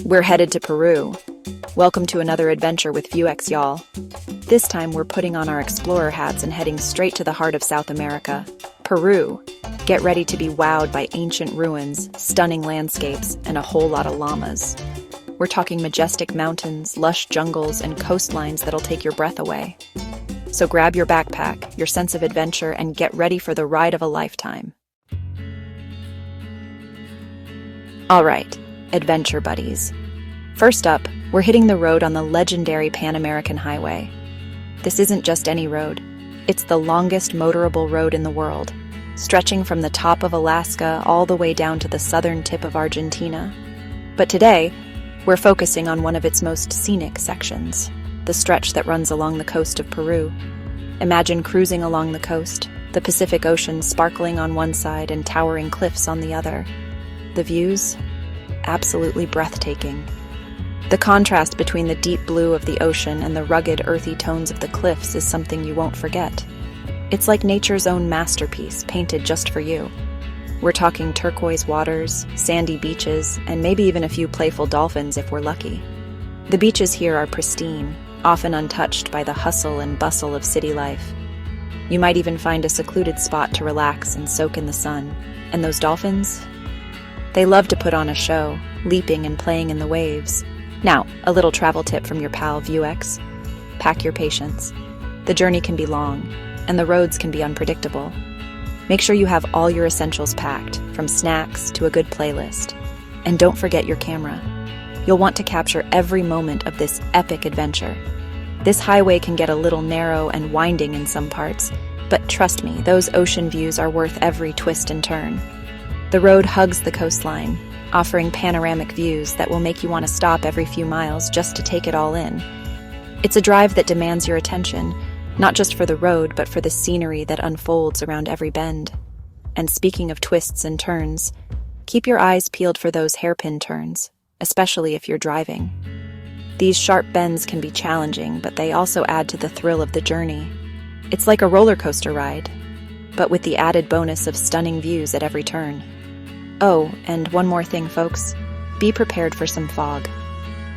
We're headed to Peru. Welcome to another adventure with VueX, y'all. This time we're putting on our explorer hats and heading straight to the heart of South America, Peru. Get ready to be wowed by ancient ruins, stunning landscapes, and a whole lot of llamas. We're talking majestic mountains, lush jungles, and coastlines that'll take your breath away. So grab your backpack, your sense of adventure, and get ready for the ride of a lifetime. All right, adventure buddies. First up, we're hitting the road on the legendary Pan-American Highway. This isn't just any road. It's the longest motorable road in the world, stretching from the top of Alaska all the way down to the southern tip of Argentina. But today, we're focusing on one of its most scenic sections, the stretch that runs along the coast of Peru. Imagine cruising along the coast, the Pacific Ocean sparkling on one side and towering cliffs on the other. The views? Absolutely breathtaking. The contrast between the deep blue of the ocean and the rugged, earthy tones of the cliffs is something you won't forget. It's like nature's own masterpiece, painted just for you. We're talking turquoise waters, sandy beaches, and maybe even a few playful dolphins if we're lucky. The beaches here are pristine, often untouched by the hustle and bustle of city life. You might even find a secluded spot to relax and soak in the sun. And those dolphins? They love to put on a show, leaping and playing in the waves. Now, a little travel tip from your pal VueX. Pack your patience. The journey can be long, and the roads can be unpredictable. Make sure you have all your essentials packed, from snacks to a good playlist. And don't forget your camera. You'll want to capture every moment of this epic adventure. This highway can get a little narrow and winding in some parts, but trust me, those ocean views are worth every twist and turn. The road hugs the coastline, offering panoramic views that will make you want to stop every few miles just to take it all in. It's a drive that demands your attention, not just for the road, but for the scenery that unfolds around every bend. And speaking of twists and turns, keep your eyes peeled for those hairpin turns, especially if you're driving. These sharp bends can be challenging, but they also add to the thrill of the journey. It's like a roller coaster ride, but with the added bonus of stunning views at every turn. Oh, and one more thing, folks. Be prepared for some fog.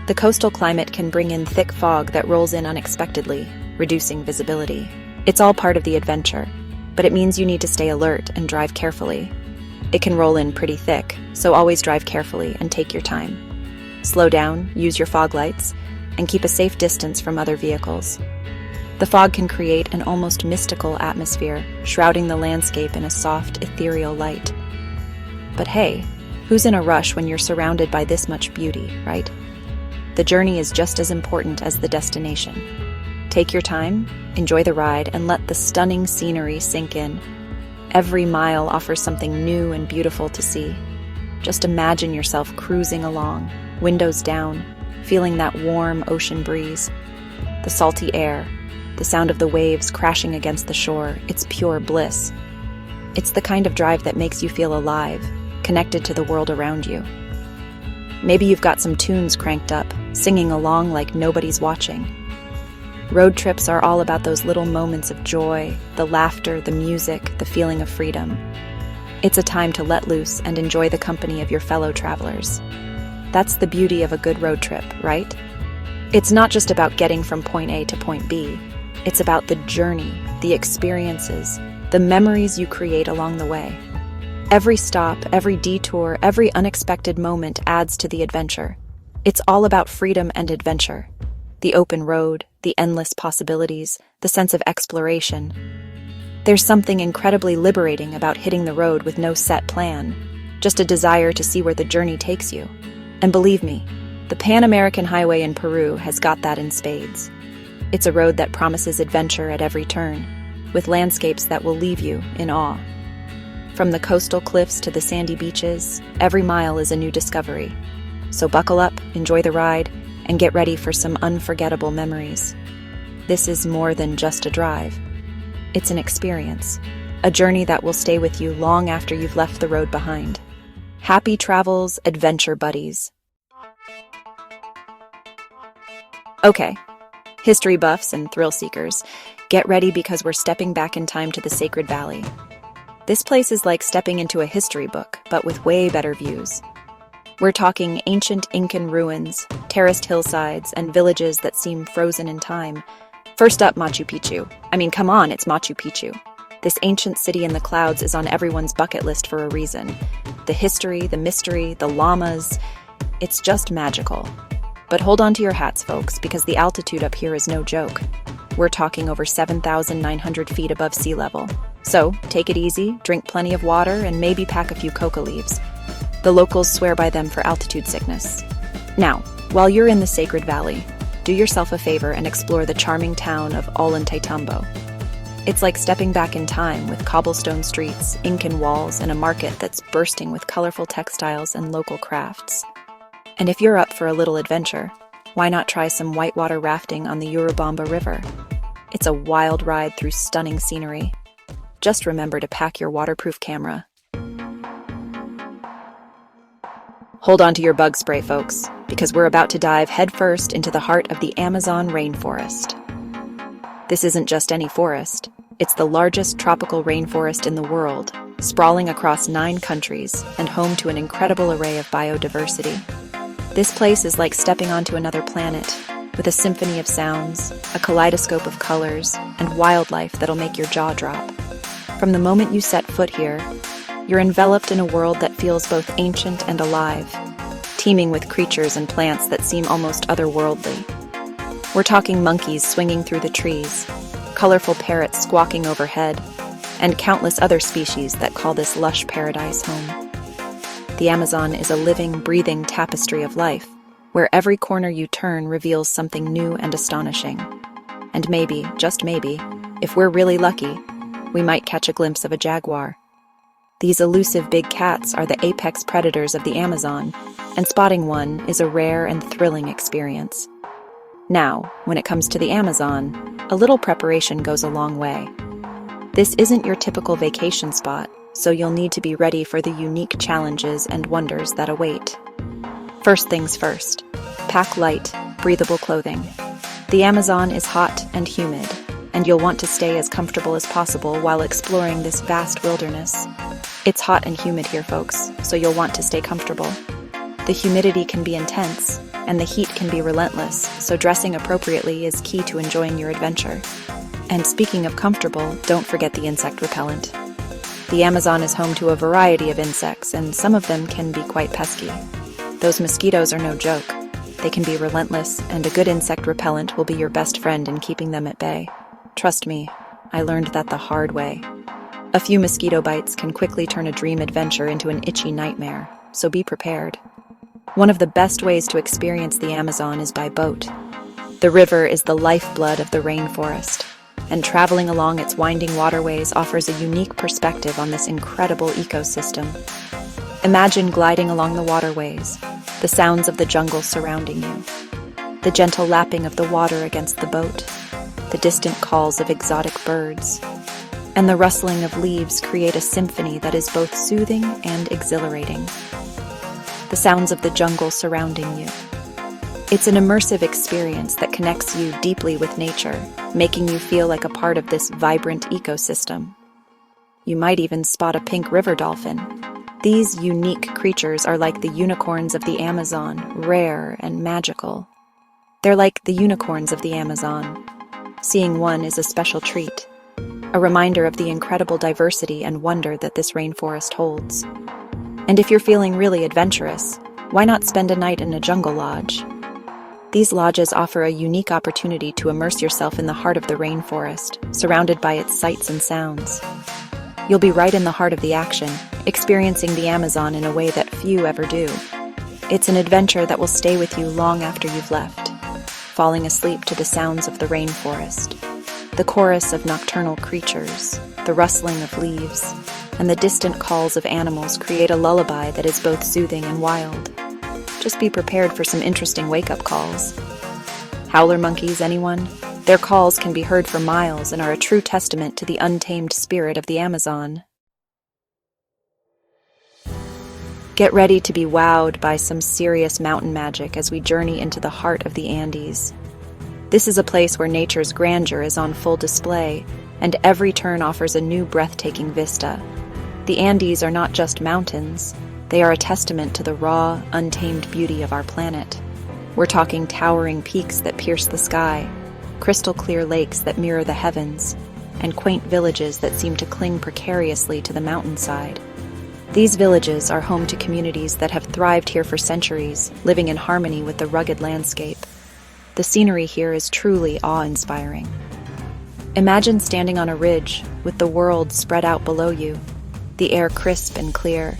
The coastal climate can bring in thick fog that rolls in unexpectedly, reducing visibility. It's all part of the adventure, but it means you need to stay alert and drive carefully. It can roll in pretty thick, so always drive carefully and take your time. Slow down, use your fog lights, and keep a safe distance from other vehicles. The fog can create an almost mystical atmosphere, shrouding the landscape in a soft, ethereal light. But hey, who's in a rush when you're surrounded by this much beauty, right? The journey is just as important as the destination. Take your time, enjoy the ride, and let the stunning scenery sink in. Every mile offers something new and beautiful to see. Just imagine yourself cruising along, windows down, feeling that warm ocean breeze. The salty air, the sound of the waves crashing against the shore, it's pure bliss. It's the kind of drive that makes you feel alive, connected to the world around you. Maybe you've got some tunes cranked up, singing along like nobody's watching. Road trips are all about those little moments of joy, the laughter, the music, the feeling of freedom. It's a time to let loose and enjoy the company of your fellow travelers. That's the beauty of a good road trip, right? It's not just about getting from point A to point B. It's about the journey, the experiences, the memories you create along the way. Every stop, every detour, every unexpected moment adds to the adventure. It's all about freedom and adventure. The open road, the endless possibilities, the sense of exploration. There's something incredibly liberating about hitting the road with no set plan, just a desire to see where the journey takes you. And believe me, the Pan-American Highway in Peru has got that in spades. It's a road that promises adventure at every turn, with landscapes that will leave you in awe. From the coastal cliffs to the sandy beaches, every mile is a new discovery. So buckle up, enjoy the ride, and get ready for some unforgettable memories. This is more than just a drive. It's an experience, a journey that will stay with you long after you've left the road behind. Happy travels, adventure buddies. Okay, history buffs and thrill seekers, get ready because we're stepping back in time to the Sacred Valley. This place is like stepping into a history book, but with way better views. We're talking ancient Incan ruins, terraced hillsides, and villages that seem frozen in time. First up, Machu Picchu. I mean, come on, it's Machu Picchu. This ancient city in the clouds is on everyone's bucket list for a reason. The history, the mystery, the llamas, it's just magical. But hold on to your hats, folks, because the altitude up here is no joke. We're talking over 7,900 feet above sea level. So, take it easy, drink plenty of water, and maybe pack a few coca leaves. The locals swear by them for altitude sickness. Now, while you're in the sacred valley, do yourself a favor and explore the charming town of Ollantaytambo. It's like stepping back in time with cobblestone streets, Incan walls, and a market that's bursting with colorful textiles and local crafts. And if you're up for a little adventure, why not try some whitewater rafting on the Urubamba River? It's a wild ride through stunning scenery. Just remember to pack your waterproof camera. Hold on to your bug spray, folks, because we're about to dive headfirst into the heart of the Amazon rainforest. This isn't just any forest. It's the largest tropical rainforest in the world, sprawling across 9 countries and home to an incredible array of biodiversity. This place is like stepping onto another planet, with a symphony of sounds, a kaleidoscope of colors, and wildlife that'll make your jaw drop. From the moment you set foot here, you're enveloped in a world that feels both ancient and alive, teeming with creatures and plants that seem almost otherworldly. We're talking monkeys swinging through the trees, colorful parrots squawking overhead, and countless other species that call this lush paradise home. The Amazon is a living, breathing tapestry of life, where every corner you turn reveals something new and astonishing. And maybe, just maybe, if we're really lucky, we might catch a glimpse of a jaguar. These elusive big cats are the apex predators of the Amazon, and spotting one is a rare and thrilling experience. Now, when it comes to the Amazon, a little preparation goes a long way. This isn't your typical vacation spot, so you'll need to be ready for the unique challenges and wonders that await. First things first, pack light, breathable clothing. The Amazon is hot and humid, and you'll want to stay as comfortable as possible while exploring this vast wilderness. It's hot and humid here, folks, so you'll want to stay comfortable. The humidity can be intense, and the heat can be relentless, so dressing appropriately is key to enjoying your adventure. And speaking of comfortable, don't forget the insect repellent. The Amazon is home to a variety of insects, and some of them can be quite pesky. Those mosquitoes are no joke. They can be relentless, and a good insect repellent will be your best friend in keeping them at bay. Trust me, I learned that the hard way. A few mosquito bites can quickly turn a dream adventure into an itchy nightmare, so be prepared. One of the best ways to experience the Amazon is by boat. The river is the lifeblood of the rainforest, and traveling along its winding waterways offers a unique perspective on this incredible ecosystem. Imagine gliding along the waterways, the sounds of the jungle surrounding you, the gentle lapping of the water against the boat, the distant calls of exotic birds, and the rustling of leaves create a symphony that is both soothing and exhilarating. The sounds of the jungle surrounding you. It's an immersive experience that connects you deeply with nature, making you feel like a part of this vibrant ecosystem. You might even spot a pink river dolphin. These unique creatures are like the unicorns of the Amazon, rare and magical. They're like the unicorns of the Amazon. Seeing one is a special treat, a reminder of the incredible diversity and wonder that this rainforest holds. And if you're feeling really adventurous, why not spend a night in a jungle lodge? These lodges offer a unique opportunity to immerse yourself in the heart of the rainforest, surrounded by its sights and sounds. You'll be right in the heart of the action, experiencing the Amazon in a way that few ever do. It's an adventure that will stay with you long after you've left, falling asleep to the sounds of the rainforest, the chorus of nocturnal creatures, the rustling of leaves, and the distant calls of animals create a lullaby that is both soothing and wild. Just be prepared for some interesting wake-up calls. Howler monkeys, anyone? Their calls can be heard for miles and are a true testament to the untamed spirit of the Amazon. Get ready to be wowed by some serious mountain magic as we journey into the heart of the Andes. This is a place where nature's grandeur is on full display, and every turn offers a new breathtaking vista. The Andes are not just mountains. They are a testament to the raw, untamed beauty of our planet. We're talking towering peaks that pierce the sky, crystal-clear lakes that mirror the heavens, and quaint villages that seem to cling precariously to the mountainside. These villages are home to communities that have thrived here for centuries, living in harmony with the rugged landscape. The scenery here is truly awe-inspiring. Imagine standing on a ridge with the world spread out below you, the air crisp and clear,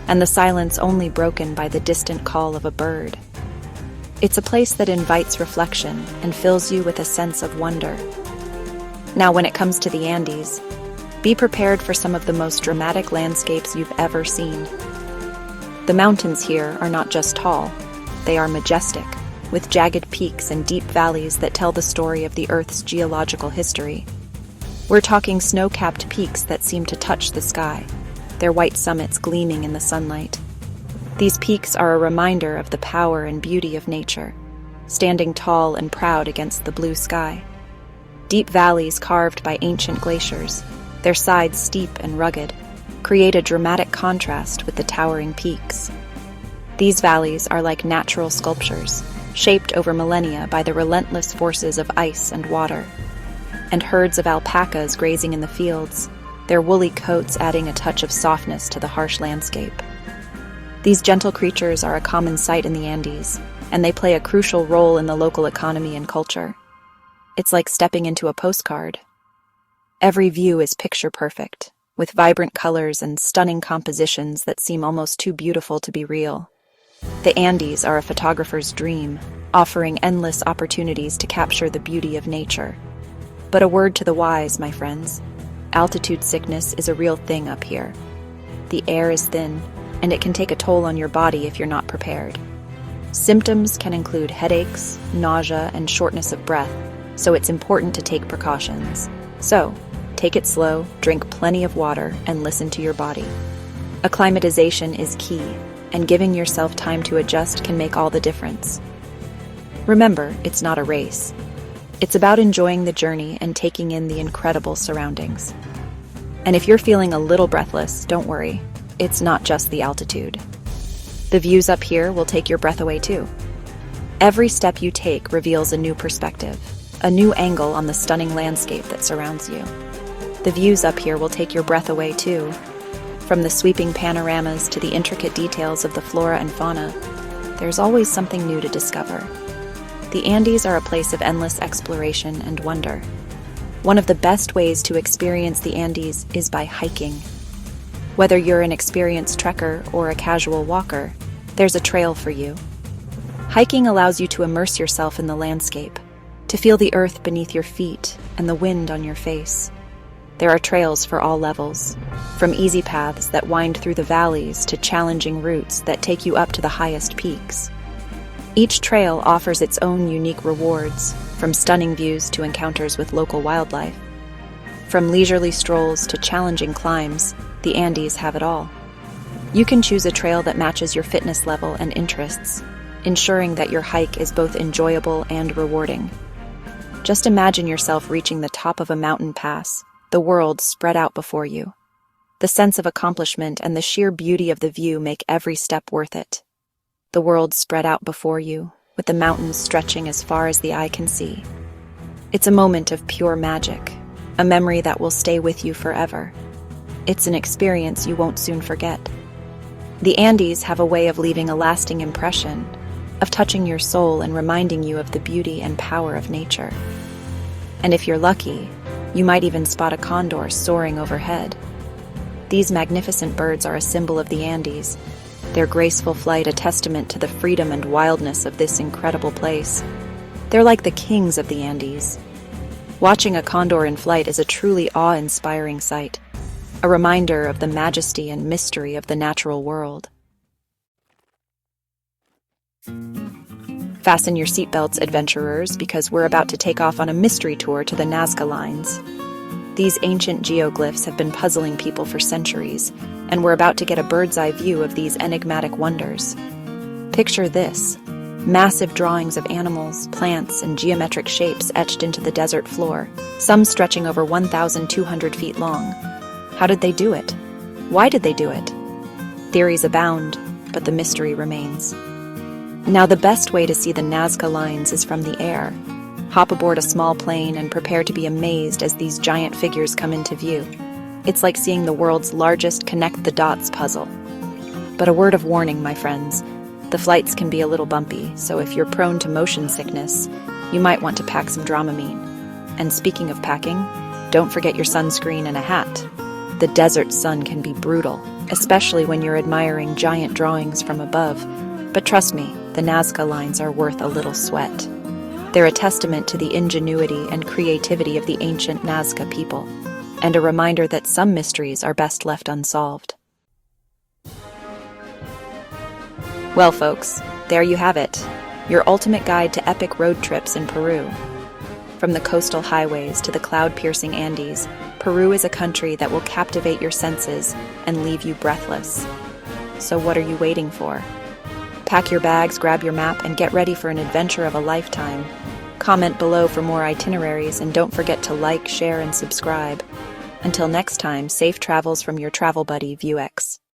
and the silence only broken by the distant call of a bird. It's a place that invites reflection and fills you with a sense of wonder. Now, when it comes to the Andes, be prepared for some of the most dramatic landscapes you've ever seen. The mountains here are not just tall, they are majestic, with jagged peaks and deep valleys that tell the story of the Earth's geological history. We're talking snow-capped peaks that seem to touch the sky, their white summits gleaming in the sunlight. These peaks are a reminder of the power and beauty of nature, standing tall and proud against the blue sky. Deep valleys carved by ancient glaciers, their sides steep and rugged, create a dramatic contrast with the towering peaks. These valleys are like natural sculptures, shaped over millennia by the relentless forces of ice and water. And herds of alpacas grazing in the fields, their woolly coats adding a touch of softness to the harsh landscape. These gentle creatures are a common sight in the Andes, and they play a crucial role in the local economy and culture. It's like stepping into a postcard. Every view is picture perfect, with vibrant colors and stunning compositions that seem almost too beautiful to be real. The Andes are a photographer's dream, offering endless opportunities to capture the beauty of nature. But a word to the wise, my friends. Altitude sickness is a real thing up here. The air is thin, and it can take a toll on your body if you're not prepared. Symptoms can include headaches, nausea, and shortness of breath, so it's important to take precautions. So, take it slow, drink plenty of water, and listen to your body. Acclimatization is key, and giving yourself time to adjust can make all the difference. Remember, it's not a race. It's about enjoying the journey and taking in the incredible surroundings. And if you're feeling a little breathless, don't worry. It's not just the altitude. The views up here will take your breath away too. Every step you take reveals a new perspective, a new angle on the stunning landscape that surrounds you. The views up here will take your breath away too. From the sweeping panoramas to the intricate details of the flora and fauna, there's always something new to discover. The Andes are a place of endless exploration and wonder. One of the best ways to experience the Andes is by hiking. Whether you're an experienced trekker or a casual walker, there's a trail for you. Hiking allows you to immerse yourself in the landscape, to feel the earth beneath your feet and the wind on your face. There are trails for all levels, from easy paths that wind through the valleys to challenging routes that take you up to the highest peaks. Each trail offers its own unique rewards, from stunning views to encounters with local wildlife. From leisurely strolls to challenging climbs, the Andes have it all. You can choose a trail that matches your fitness level and interests, ensuring that your hike is both enjoyable and rewarding. Just imagine yourself reaching the top of a mountain pass, the world spread out before you. The sense of accomplishment and the sheer beauty of the view make every step worth it. The world spread out before you, with the mountains stretching as far as the eye can see. It's a moment of pure magic, a memory that will stay with you forever. It's an experience you won't soon forget. The Andes have a way of leaving a lasting impression, of touching your soul and reminding you of the beauty and power of nature. And if you're lucky, you might even spot a condor soaring overhead. These magnificent birds are a symbol of the Andes, their graceful flight a testament to the freedom and wildness of this incredible place. They're like the kings of the Andes. Watching a condor in flight is a truly awe-inspiring sight, a reminder of the majesty and mystery of the natural world. Fasten your seatbelts, adventurers, because we're about to take off on a mystery tour to the Nazca lines. These ancient geoglyphs have been puzzling people for centuries, and we're about to get a bird's-eye view of these enigmatic wonders. Picture this: massive drawings of animals, plants, and geometric shapes etched into the desert floor, some stretching over 1,200 feet long. How did they do it? Why did they do it? Theories abound, but the mystery remains. Now, the best way to see the Nazca lines is from the air. Hop aboard a small plane and prepare to be amazed as these giant figures come into view. It's like seeing the world's largest connect-the-dots puzzle. But a word of warning, my friends. The flights can be a little bumpy, so if you're prone to motion sickness, you might want to pack some Dramamine. And speaking of packing, don't forget your sunscreen and a hat. The desert sun can be brutal, especially when you're admiring giant drawings from above. But trust me, the Nazca lines are worth a little sweat. They're a testament to the ingenuity and creativity of the ancient Nazca people, and a reminder that some mysteries are best left unsolved. Well, folks, there you have it, your ultimate guide to epic road trips in Peru. From the coastal highways to the cloud-piercing Andes, Peru is a country that will captivate your senses and leave you breathless. So what are you waiting for? Pack your bags, grab your map, and get ready for an adventure of a lifetime. Comment below for more itineraries, and don't forget to like, share, and subscribe. Until next time, safe travels from your travel buddy, VueX.